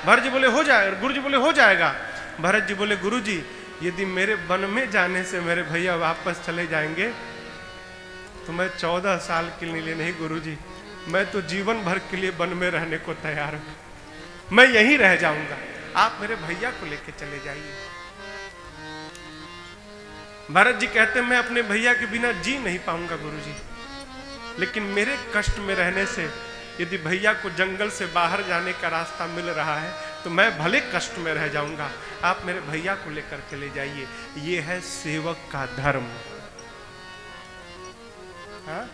भरत जी बोले हो जाएगा। गुरु जी बोले हो जाएगा। भरत जी बोले गुरु जी यदि मेरे वन में जाने से मेरे भैया वापस चले जाएंगे तो मैं 14 साल के लिए नहीं गुरु जी, मैं तो जीवन भर के लिए वन में रहने को तैयार हूं। मैं यहीं रह जाऊंगा, आप मेरे भैया को लेके चले जाइए। भरत जी कहते मैं अपने भैया के बिना जी नहीं पाऊंगा गुरु जी, लेकिन मेरे कष्ट में रहने से यदि भैया को जंगल से बाहर जाने का रास्ता मिल रहा है तो मैं भले कष्ट में रह जाऊंगा, आप मेरे भैया को लेकर चले जाइए। ये है सेवक का धर्म। हाँ?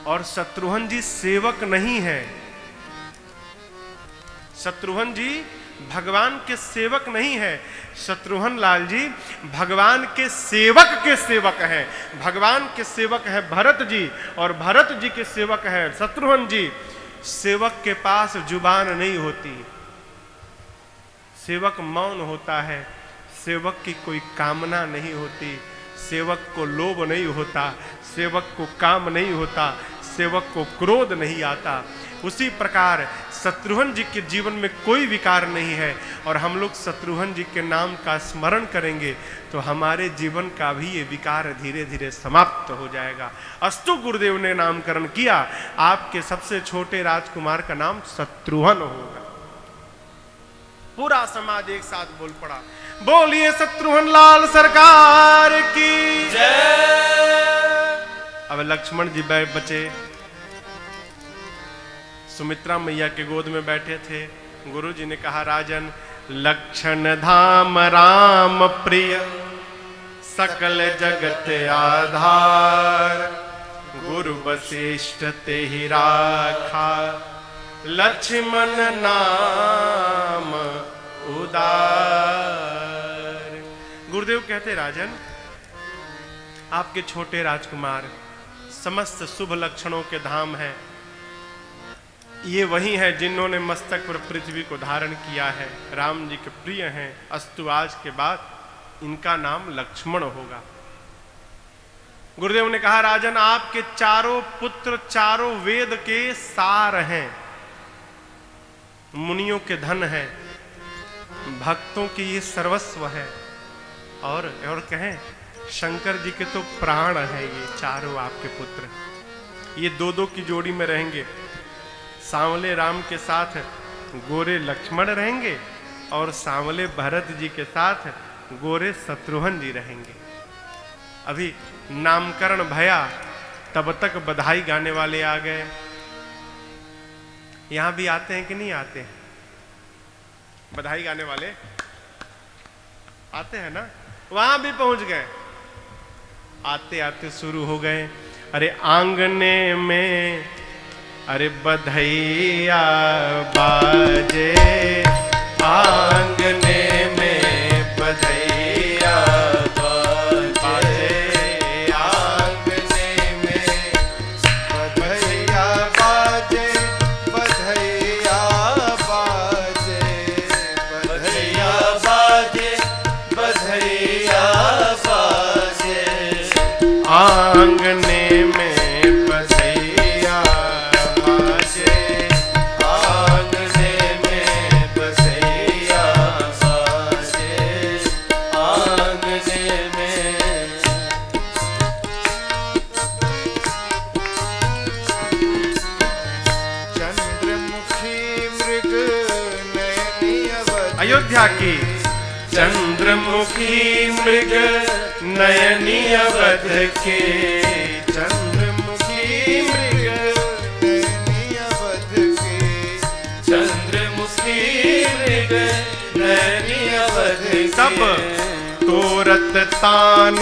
और शत्रुघ्न जी सेवक नहीं है। शत्रुघ्न जी भगवान के सेवक नहीं है। शत्रुघ्न लाल जी भगवान के सेवक हैं। भगवान के सेवक हैं भरत जी और भरत जी के सेवक हैं शत्रुघ्न जी। सेवक के पास जुबान नहीं होती, सेवक मौन होता है। सेवक की कोई कामना नहीं होती, सेवक को लोभ नहीं होता, सेवक को काम नहीं होता, सेवक को क्रोध नहीं आता। उसी प्रकार शत्रुघ्न जी के जीवन में कोई विकार नहीं है और हम लोग शत्रुघ्न जी के नाम का स्मरण करेंगे तो हमारे जीवन का भी ये विकार धीरे धीरे समाप्त हो जाएगा। अस्तु गुरुदेव ने नामकरण किया, आपके सबसे छोटे राजकुमार का नाम शत्रुघ्न होगा। पूरा समाज एक साथ बोल पड़ा, बोलिए शत्रुघ्न लाल सरकार की जय। अब लक्ष्मण जी बचे, सुमित्रा मैया के गोद में बैठे थे। गुरु जी ने कहा राजन लक्षण धाम राम प्रिय सकल जगत आधार, गुरु वशिष्ठ ते ही राखा लक्ष्मण नाम उदार। गुरुदेव कहते राजन, आपके छोटे राजकुमार समस्त शुभ लक्षणों के धाम हैं। ये वही हैं जिन्होंने मस्तक पर पृथ्वी को धारण किया है, राम जी के प्रिय हैं। अस्तु आज के बाद इनका नाम लक्ष्मण होगा। गुरुदेव ने कहा राजन, आपके चारों पुत्र चारों वेद के सार हैं, मुनियों के धन है, भक्तों की ये सर्वस्व है, और कहें शंकर जी के तो प्राण है। ये चारों आपके पुत्र, ये दो दो की जोड़ी में रहेंगे। सांवले राम के साथ गोरे लक्ष्मण रहेंगे और सांवले भरत जी के साथ गोरे शत्रुघ्न जी रहेंगे। अभी नामकरण भया, तब तक बधाई गाने वाले आ गए। यहां भी आते हैं कि नहीं आते हैं? बधाई गाने वाले आते हैं ना? वहां भी पहुंच गए। आते आते शुरू हो गए, अरे आंगने में अरे बधैया बाजे, आंगने में बधैया बाजे, आंगने में बधैया बाजे, बधैया बाजे, बधैया बाजे, बधैया बाजे, आंगने में बधैया बाजे, आंगने में बधैया बाजे, आंगने में। चंद्रमुखी मृग नयनी अवध, अयोध्या की चंद्रमुखी मृग नयनी अवध के, चंद्रमुखी मृग नयनी अवध के, चंद्रमुखी मृग नयनी अवध के। सब तोरत तान,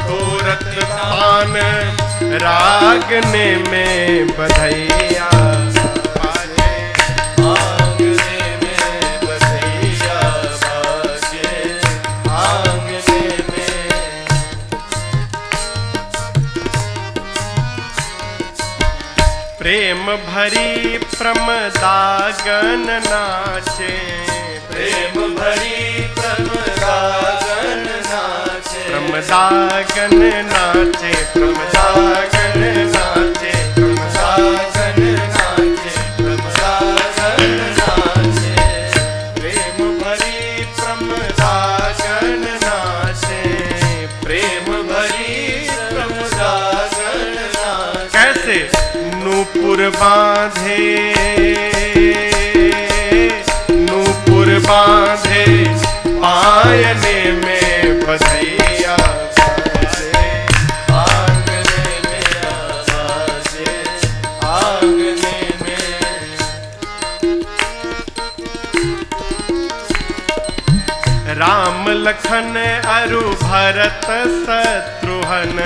तोरत तान रागने में बधैया बाजे, आंगने में बधैया बाजे, आंगने में। प्रेम भरी प्रमदागन नाचे, प्रेम भरी प्रमदागन नाचे, प्रमदागन नाचे, प्रमदागन नाचे, प्रमदागन नाचे, प्रमदागन नाचे। प्रेम भरी प्रमदागन नाचे, प्रेम भरी प्रमदागन नाचे। कैसे नूपुर बांधे, नूपुर बांधे पायने में बधैया बाजे, आंगने में बाजे, आंगने में। राम लखन अरु भरत शत्रुघ्न,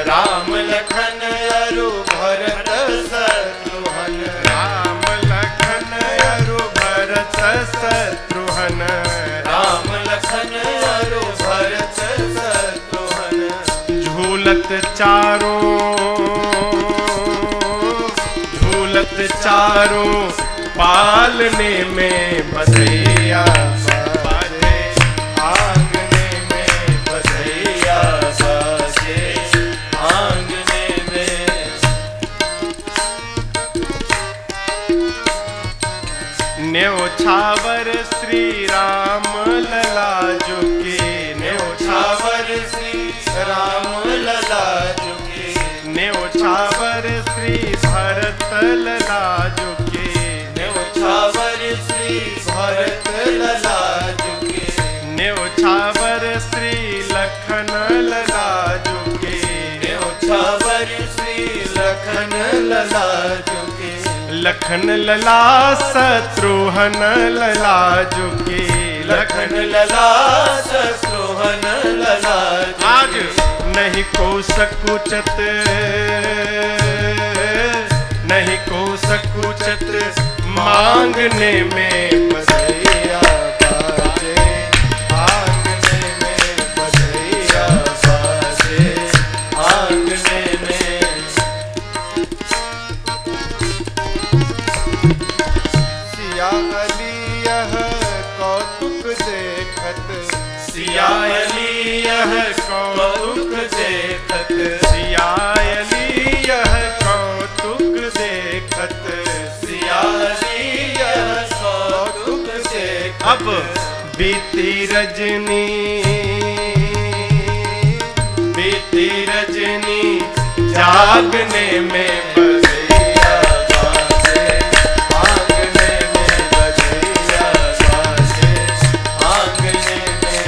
राम लखन अरु भरत शत्रुघ्न, राम लखन अरु भरत शत्रुघ्न, राम लखन अरु भरत शत्रुघ्न। झूलत चारों, झूलत चारों पालने में बधैया बाजे, आंगने में बधैया बाजे, आंगने में। न्योछावर श्री राम लला झुके, न्योछावर श्री राम लला झुके, न्योछावर श्री भरत लला झुके, न्योछावर श्री भरत लला झुके, न्योछावर श्री लखन लला झुके, न्योछावर श्री लखन लला झुके, लखन लला शत्रुघ्न लला झुके, लखन लला शत्रुघ्न लला आज नहीं को सकुचत, नहीं को सकुचत मांगने में बधैया बाजे, आंगने में बधैया बाजे, आंगने में। सिया अली यह कौतुक देखत, सिया अली यह कौतुक देखत, सिया अली यह कौतुक देखत, सिया अली यह कौतुक देखत। अब बीती रजनी, बीती रजनी जागने में बधैया बाजे, आंगने में बधैया बाजे, आंगने में।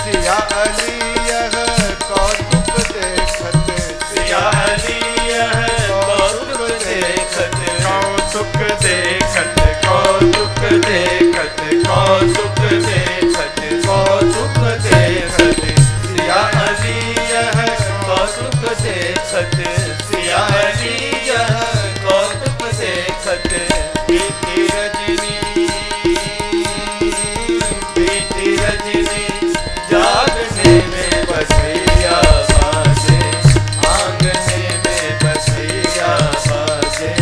सिया अली यह कौतुक देखत, सिया अली यह कौतुक देखत, कौतुक देखत, कौतुक देखत, कौतुक देखत, कौतुक देखत। सिया अली यह कौतुक देखत, सिया अली यह कौतुक देखत। बीती रजनी, बीती रजनी जागने में बधैया बाजे, आंगने में बधैया बाजे,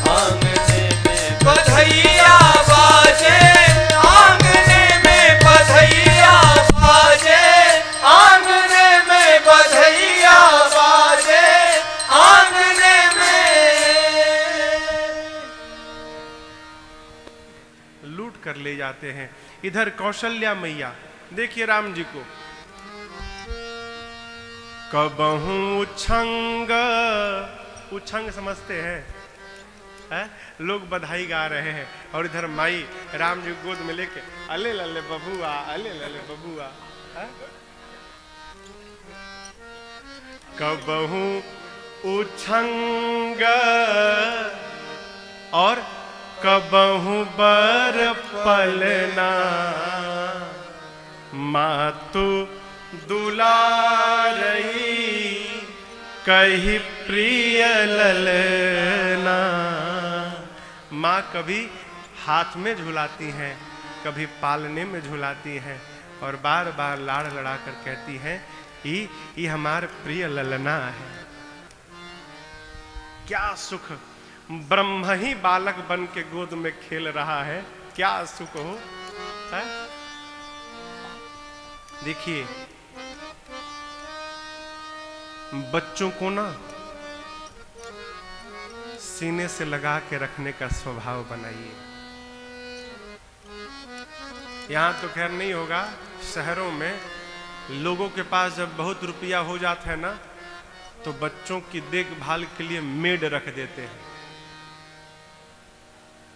आंगने में बधैया बाजे, आंगने में बधैया बाजे, आंगने में बधैया बाजे, आंगने में। लूट कर ले जाते हैं। इधर कौशल्या मैया, देखिए राम जी को, कबहू उछंग, उछंग समझते हैं, है? लोग बधाई गा रहे हैं और इधर माई राम जी गोद में लेके अले लले बबुआ, अले लले बबुआ, है? कबहू उछंग और कबहू बर पलना, मातु दुलारई कही प्रिय ललना। माँ कभी हाथ में झुलाती हैं, कभी पालने में झुलाती हैं और बार बार लाड़ लड़ा कर कहती हैं ये हमार प्रिय ललना है। क्या सुख, ब्रह्म ही बालक बन के गोद में खेल रहा है, क्या सुख हो, है? देखिए बच्चों को ना सीने से लगा के रखने का स्वभाव बनाइए। यहां तो खैर नहीं होगा, शहरों में लोगों के पास जब बहुत रुपया हो जाता है ना, तो बच्चों की देखभाल के लिए मेड रख देते हैं।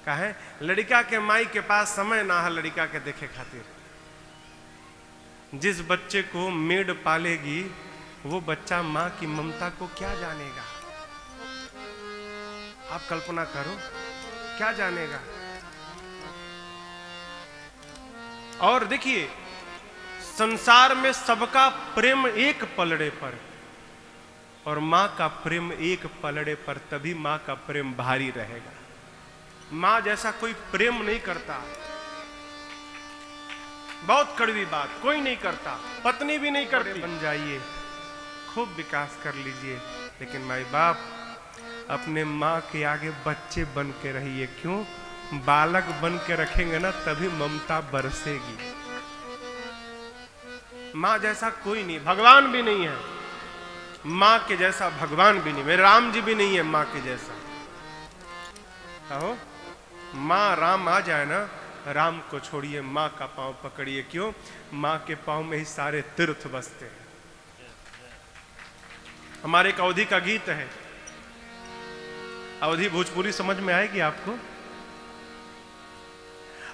काहे? लड़का के माई के पास समय ना है लड़का के देखे खातिर। जिस बच्चे को मेड पालेगी वो बच्चा माँ की ममता को क्या जानेगा? आप कल्पना करो, क्या जानेगा? और देखिए संसार में सबका प्रेम एक पलड़े पर, और माँ का प्रेम एक पलड़े पर, तभी माँ का प्रेम भारी रहेगा। माँ जैसा कोई प्रेम नहीं करता। बहुत कड़वी बात, कोई नहीं करता, पत्नी भी नहीं करती। बन जाइए, खूब विकास कर लीजिए, लेकिन माई बाप अपने माँ के आगे बच्चे बन के रहिए। क्यों? बालक बन के रखेंगे ना, तभी ममता बरसेगी। माँ जैसा कोई नहीं, भगवान भी नहीं है माँ के जैसा, भगवान भी नहीं, मेरे राम जी भी नहीं है माँ के जैसा। कहो माँ राम आ जाए ना, राम को छोड़िए, माँ का पांव पकड़िए। क्यों? माँ के पांव में ही सारे तीर्थ बसते हैं। हमारे एक अवधि का गीत है, अवधि भोजपुरी समझ में आएगी आपको।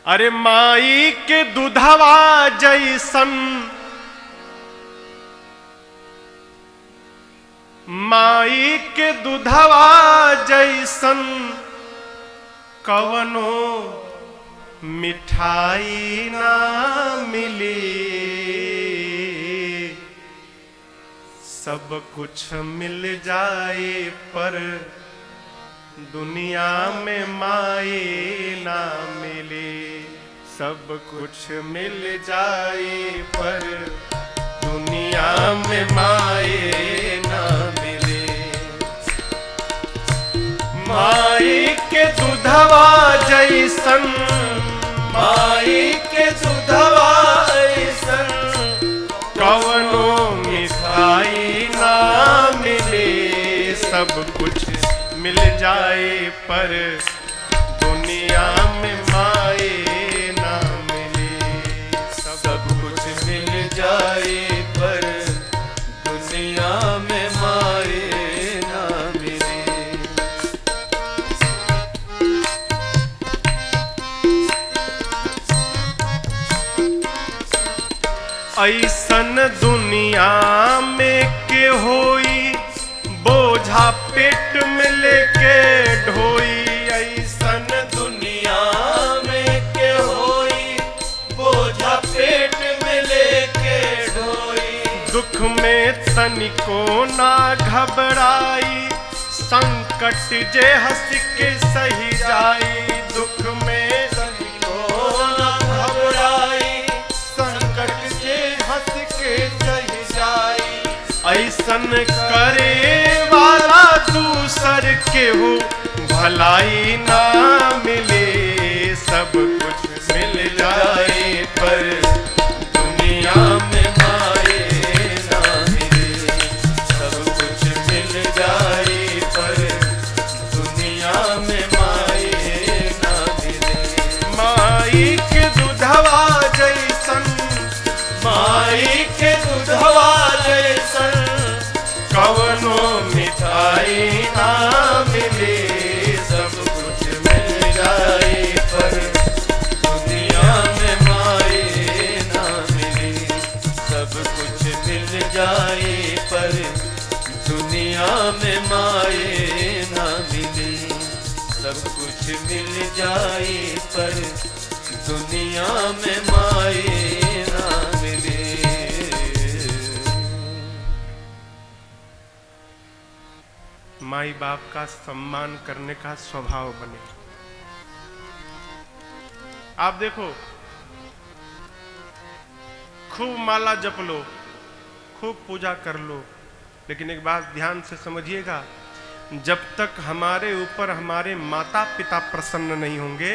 अरे माई के दुधवा जैसन, माई के दुधवा जैसन कवनो मिठाई ना मिली, सब कुछ मिल जाए पर दुनिया में माए ना मिले। सब कुछ मिल जाए पर दुनिया में माए ना मिले। माई के दुधवा जैसन, माई के दुधवा ऐसन, कवनो मिठाई ना मिले। सब कुछ मिल जाए पर दुनिया में माए ना मिले। सब कुछ मिल जाए पर दुनिया में माए ना मिले। ऐसन दुनिया में के होई बोझा पेट में लेके ढोई। ऐसन दुनिया में के होई बोझा पेट में लेके ढोई। दुख में तनिको ना घबराई, संकट जे हंस के सही जाई। दुख में तनिको ना घबराई, संकट जे हंस के सही जाई। ऐसन करे वाला दूसर के हो भलाई ना मिले। सब कुछ मिल जाए पर दुनिया में माए ना मिले। सब कुछ मिल जाए पर दुनिया में माए ना मिले। माई के दुधवा जैसन, माई के दुधवा जैसन, कवनो मिठाई ना मिले। सब कुछ मिल जाए पर दुनिया में माए ना मिले। सब कुछ मिल जाए पर दुनिया में माए ना मिले। सब कुछ मिल जाए पर दुनिया में माए ना मिले। माई बाप का सम्मान करने का स्वभाव बने। आप देखो, खूब माला जप लो, खूब पूजा कर लो, लेकिन एक बात ध्यान से समझिएगा, जब तक हमारे ऊपर हमारे माता पिता प्रसन्न नहीं होंगे,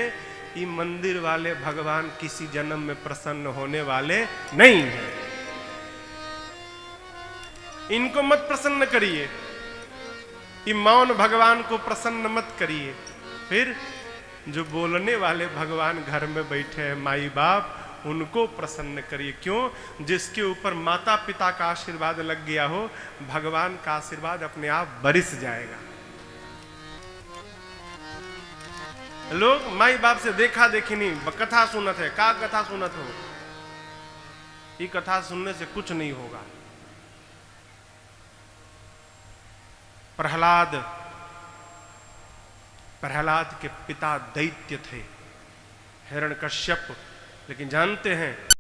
ये मंदिर वाले भगवान किसी जन्म में प्रसन्न होने वाले नहीं हैं। इनको मत प्रसन्न करिए, ये मौन भगवान को प्रसन्न मत करिए। फिर जो बोलने वाले भगवान घर में बैठे हैं माई बाप, उनको प्रसन्न करिए। क्यों? जिसके ऊपर माता पिता का आशीर्वाद लग गया हो, भगवान का आशीर्वाद अपने आप बरस जाएगा। लोग माई बाप से देखा देखी नहीं, कथा सुनत है। का कथा सुनत हो? ये कथा सुनने से कुछ नहीं होगा। प्रहलाद के पिता दैत्य थे, हिरण्यकश्यप, लेकिन जानते हैं